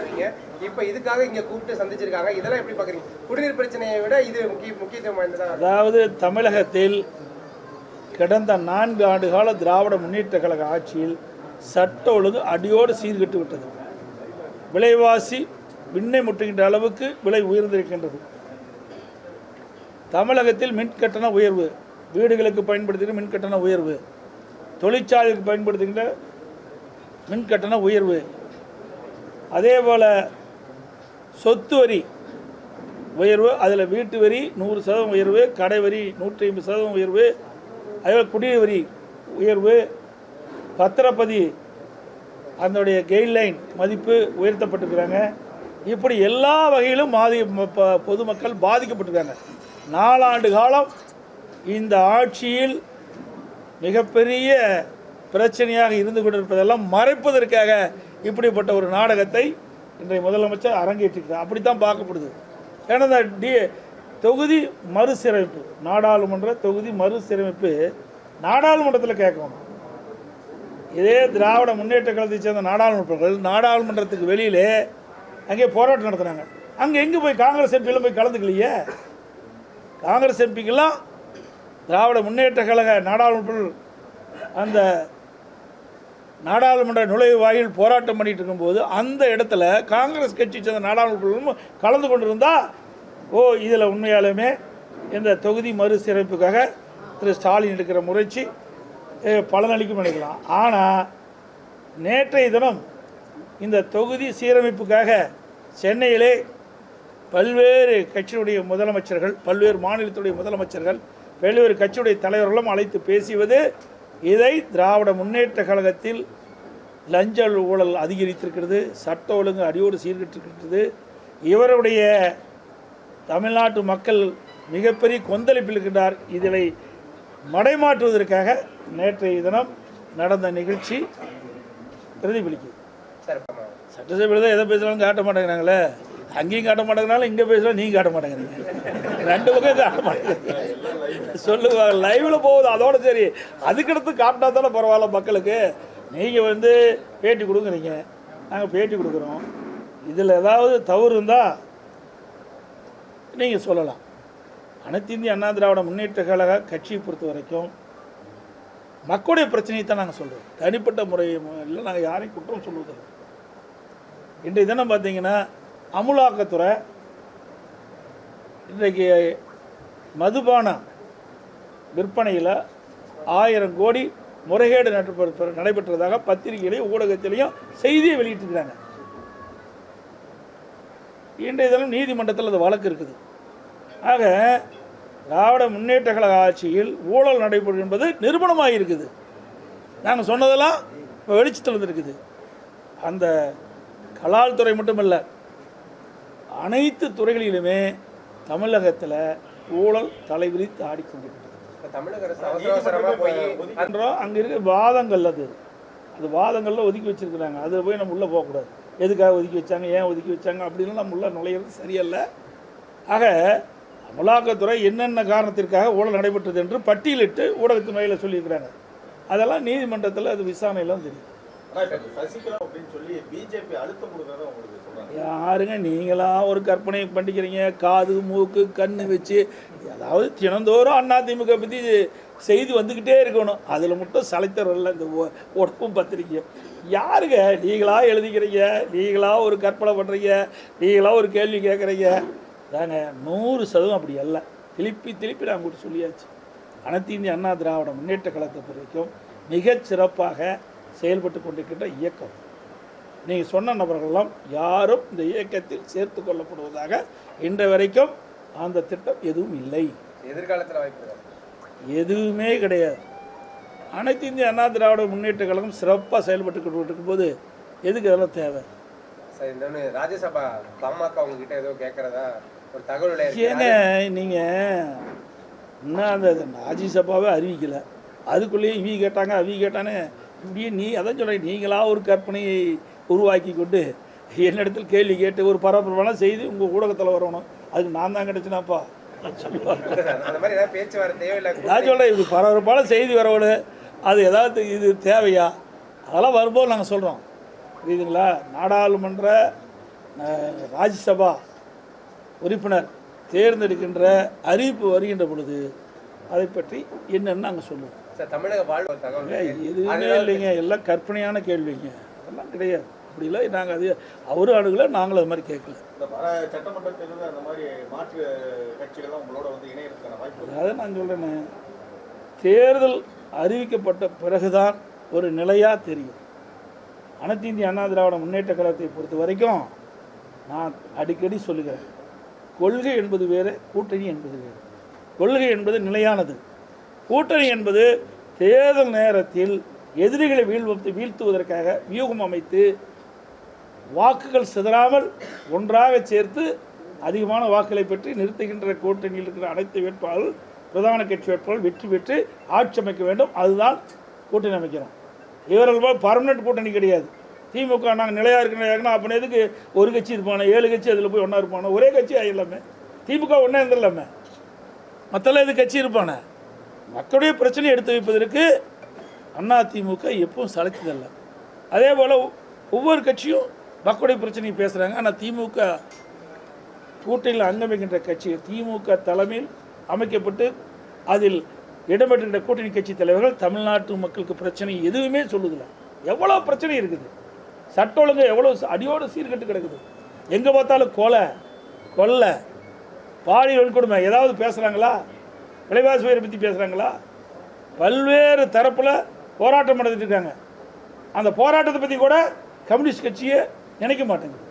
சொல்றீங்க. இப்போ இதுக்காக இங்க கூப்பிட்டு சந்திச்சிருக்காங்க. இதெல்லாம் எப்படி பாக்குறீங்க? குடிநீர் பிரச்சனையை விட இது முக்கியத்துவம் வாய்ந்ததா? அதாவது தமிழகத்தில் கடந்த 4 ஆண்டு கால திராவிட முன்னேற்ற கழக ஆட்சியில் சட்ட ஒழுங்கு அடியோடு சீர்கெட்டு விட்டது. விலைவாசி விண்ணை முட்டுகின்ற அளவுக்கு விலை உயர்ந்திருக்கின்றது. தமிழகத்தில் மின் கட்டண உயர்வு, வீடுகளுக்கு பயன்படுத்துகிற மின் கட்டண உயர்வு, தொழிற்சாலைக்கு பயன்படுத்துகின்ற மின் கட்டண உயர்வு, அதே போல் சொத்து வரி உயர்வு, அதில் வீட்டு வரி 100% உயர்வு, கடை வரி 150% உயர்வு, அதேபோல் குடிநீர் வரி உயர்வு, பத்திரப்பதி அதனுடைய கைட்லைன் மதிப்பு உயர்த்தப்பட்டிருக்கிறாங்க. இப்படி எல்லா வகையிலும் பொதுமக்கள் பாதிக்கப்பட்டிருக்காங்க. 4 ஆண்டு காலம் இந்த ஆட்சியில் மிகப்பெரிய பிரச்சனையாக இருந்து கொண்டிருப்பதெல்லாம் மறைப்பதற்காக இப்படிப்பட்ட ஒரு நாடகத்தை இன்றைய முதலமைச்சர் அரங்கேற்றிருக்கிறார். அப்படித்தான் பார்க்கப்படுது. ஏன்னா இந்த தொகுதி மறுசீரமைப்பு, நாடாளுமன்ற தொகுதி மறுசீரமைப்பு நாடாளுமன்றத்தில் கேட்கணும். இதே திராவிட முன்னேற்ற கழகத்தை சேர்ந்த நாடாளுமன்றங்கள் நாடாளுமன்றத்துக்கு வெளியிலே அங்கே போராட்டம் நடத்துனாங்க. அங்கே எங்கே போய் காங்கிரஸ் எம்பியில் போய் கலந்துக்கலையே. காங்கிரஸ் எம்பிக்கெல்லாம் திராவிட முன்னேற்ற கழக நாடாளுமன்ற அந்த நாடாளுமன்ற நுழைவு வாயில் போராட்டம் பண்ணிட்டு இருக்கும்போது அந்த இடத்துல காங்கிரஸ் கட்சி சேர்ந்த நாடாளுமன்ற கலந்து கொண்டிருந்தால் இதில் உண்மையாலுமே இந்த தொகுதி மறுசீரமைப்புக்காக திரு ஸ்டாலின் எடுக்கிற முயற்சி பலனளிக்கும் நினைக்கலாம். ஆனால் நேற்றைய தினம் இந்த தொகுதி சீரமைப்புக்காக சென்னையிலே பல்வேறு கட்சியுடைய முதலமைச்சர்கள், பல்வேறு மாநிலத்துடைய முதலமைச்சர்கள், பல்வேறு கட்சியுடைய தலைவர்களும் அழைத்து பேசியது இதை திராவிட முன்னேற்ற கழகத்தில் லஞ்ச ஊழல் அதிகரித்திருக்கிறது, சட்ட ஒழுங்கு அடியோடு சீர்கெட்டிருக்கிறது, இவருடைய தமிழ்நாட்டு மக்கள் மிகப்பெரிய கொந்தளிப்பில் இருக்கின்றார். இதை மடைமாற்றுவதற்காக நேற்றைய தினம் நடந்த நிகழ்ச்சி பிரதிபலிக்குது. சட்டசபையில் தான் எதை பேசுகிறாலும் காட்ட மாட்டேங்கிறாங்களே, அங்கேயும் காட்ட மாட்டேங்கிறாலும் இங்கே பேசுகிறோம், நீங்கள் காட்ட மாட்டேங்கிறீங்க, 2 பக்கம் காட்ட மாட்டேங்கிறீங்க சொல்லுவாங்க. லைவில் போகுது, அதோட சரி, அதுக்கடுத்து காட்டினா தானே பரவாயில்ல மக்களுக்கு. நீங்கள் பேட்டி கொடுக்குறீங்க, நாங்கள் பேட்டி கொடுக்குறோம், இதில் ஏதாவது தவறு இருந்தால் நீங்கள் சொல்லலாம். அனைத்து இந்திய அண்ணா திராவிட முன்னேற்ற கழக கட்சியை பொறுத்த வரைக்கும் மக்களுடைய பிரச்சனையை தான் நாங்கள் சொல்கிறோம். தனிப்பட்ட முறையில் நாங்கள் யாரையும் குற்றம் சொல்வதில்லை. இன்றைய தினம் பார்த்தீங்கன்னா அமுலாக்கத்துறை இன்றைக்கு மதுபான விற்பனையில் 1000 கோடி முறைகேடு நடைபெற்றதாக பத்திரிகையிலையும் ஊடகத்திலையும் செய்தியை வெளியிட்டிருக்கிறாங்க. இன்றைய தினம் நீதிமன்றத்தில் அது வழக்கு இருக்குது. ஆக திராவிட முன்னேற்ற கழக ஆட்சியில் ஊழல் நடைபெறும் என்பது நிரூபணமாக இருக்குது. நாங்கள் சொன்னதெல்லாம் இப்போ வெளிச்சத்தில் வந்துருக்குது. அந்த கலால் துறை மட்டுமல்ல, அனைத்து துறைகளிலுமே தமிழகத்தில் ஊழல் தலைவிரித்து ஆடிக்கொண்டிருக்கிறது. அங்கே இருக்க வாதங்கள், அது வாதங்களில் ஒதுக்கி வச்சுருக்குறாங்க. அதில் போய் நம்ம உள்ளே போகக்கூடாது. எதுக்காக ஒதுக்கி வச்சாங்க, ஏன் ஒதுக்கி வச்சாங்க அப்படின்னு நம்ம உள்ள நுழையிறது சரியல்ல. ஆக அமலாக்கத்துறை என்னென்ன காரணத்திற்காக ஊழல் நடைபெற்றது என்று பட்டியலிட்டு ஊடகத்தின் வகையில் சொல்லியிருக்கிறாங்க. அதெல்லாம் நீதிமன்றத்தில் அது விசாரணையெல்லாம் தெரியும். யாருங்க நீங்களா ஒரு கற்பனை பண்ணிக்கிறீங்க? காது மூக்கு கண்ணு வச்சு அதாவது தினந்தோறும் அதிமுக பற்றி செய்தி வந்துக்கிட்டே இருக்கணும். அதில் மட்டும் சலைத்தரல இந்த உடம்பும் பத்திரிக்கை. யாருங்க நீங்களாக எழுதிக்கிறீங்க, நீங்களாக ஒரு கற்பனை பண்ணுறீங்க, நீங்களாக ஒரு கேள்வி கேட்குறீங்க. தாங்க 100% அப்படி அல்ல. திருப்பி நான் கூட சொல்லியாச்சு. அனைத்து இந்திய அண்ணா திராவிட முன்னேற்ற கழகத்தை பொறுத்த வரைக்கும் மிகச் சிறப்பாக செயல்பட்டு கொண்டிருக்கின்ற இயக்கம். நீங்கள் சொன்ன நபர்களெல்லாம் யாரும் இந்த இயக்கத்தில் சேர்த்து கொள்ளப்படுவதாக இன்று வரைக்கும் அந்த திட்டம் எதுவும் இல்லை. எதிர்காலத்தில் வாய்ப்பு எதுவுமே கிடையாது. அனைத்து இந்திய அண்ணா திராவிட முன்னேற்ற கழகம் சிறப்பாக செயல்பட்டு கொண்டு இருக்கும்போது எதுக்கு அதெல்லாம் தேவை? ராஜ்யசபா பாமக உங்ககிட்ட ஏதோ கேட்கறதா ஒரு தகவல் ஏங்க? நீங்கள் இன்னும் அந்த ராஜ்யசபாவே அறிவிக்கலை, அதுக்குள்ளேயே இவி கேட்டாங்க அவி கேட்டானே இப்படியே அதான் சொல்கிறேன். நீங்களாக ஒரு கற்பனையை உருவாக்கி கொண்டு என்னிடத்தில் கேள்வி கேட்டு ஒரு பரபரப்பான செய்தி உங்கள் ஊடகத்தில் வரணும். அதுக்கு நான் தான் கிடச்சினாப்பா நான் சொல்கிறேன். இது பரபரப்பான செய்தி வரணும், அது ஏதாவது இது தேவையா? அதெல்லாம் வரும்போது நாங்கள் சொல்கிறோம். புரியுதுங்களா? நாடாளுமன்ற ராஜ்யசபா உறுப்பினர் தேர்ந்தெடுக்கின்ற அறிவிப்பு வருகின்ற பொழுது அதை பற்றி என்னன்னு நாங்கள் சொல்லுவோம். சார், தமிழக வாழ்வு தகவல் எதுவுமே இல்லைங்க, எல்லாம் கற்பனையான கேள்விங்க, அதெல்லாம் கிடையாது. அப்படி இல்லை, நாங்கள் அது அவரும் அணுகலை, நாங்களும் அது மாதிரி கேட்கல. சட்டமன்ற தேர்தல் அந்த மாதிரி மாற்று கட்சிகள்லாம் உங்களோட வந்து இணையத்துக்கான வாய்ப்பு. அதை நான் சொல்கிறேன்னு, தேர்தல் அறிவிக்கப்பட்ட பிறகுதான் ஒரு நிலையாக தெரியும். அனைத்து இந்திய அண்ணா திராவிட முன்னேற்ற கழகத்தை பொறுத்த வரைக்கும் நான் அடிக்கடி சொல்லுகிறேன், கொள்கை என்பது வேறு, கூட்டணி என்பது வேறு. கொள்கை என்பது நிலையானது, கூட்டணி என்பது தேர்தல் நேரத்தில் எதிரிகளை வீழ்த்துவதற்காக வியூகம் அமைத்து வாக்குகள் சிதறாமல் ஒன்றாக சேர்த்து அதிகமான வாக்குகளை பெற்று நிறுத்துகின்ற கூட்டணியில் இருக்கிற அனைத்து வேட்பாளர்கள், பிரதான கட்சி வேட்பாளர்கள் வெற்றி பெற்று ஆட்சி அமைக்க வேண்டும். அதுதான் கூட்டணி அமைக்கிறோம். இவர்கள் பர்மனெண்ட் கூட்டணி கிடையாது. திமுக நாங்கள் நிலையாக இருக்கிறோம், அப்போ எதுக்கு ஒரு கட்சி இருப்பானே, 7 கட்சி அதில் போய் ஒன்றா இருப்பானே, ஒரே கட்சி ஆகிடலாமே. திமுக ஒன்றா இருந்துடலாமே, மற்றெல்லாம் எது கட்சி இருப்பானே. மக்களுடைய பிரச்சனையை எடுத்து வைப்பதற்கு அதிமுக எப்பவும் சளைச்சதல்ல. அதே போல் ஒவ்வொரு கட்சியும் மக்களுடைய பிரச்சனையை பேசுகிறாங்க. ஆனால் திமுக கூட்டணியில் அங்கமைக்கின்ற கட்சி திமுக தலைமையில் அமைக்கப்பட்டு அதில் இடம்பெற்ற கூட்டணி கட்சி தலைவர்கள் தமிழ்நாட்டு மக்களுக்கு பிரச்சனை எதுவுமே சொல்லுதில்லை. எவ்வளோ பிரச்சனை இருக்குது, சட்ட ஒழுங்கு எவ்வளோ அடியோடு சீர்கட்டு கிடக்குது. எங்கே பார்த்தாலும் கொலை, பாலியல் வன்கொடுமை, ஏதாவது பேசுகிறாங்களா? விலைவாசி உயர்வை பற்றி பேசுகிறாங்களா? பல்வேறு தரப்பில் போராட்டம் நடத்திட்டு இருக்காங்க. அந்த போராட்டத்தை பற்றி கூட கம்யூனிஸ்ட் கட்சியை நினைக்க மாட்டேங்குது.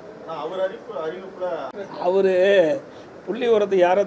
அவர் புள்ளி உரத்தை யாரை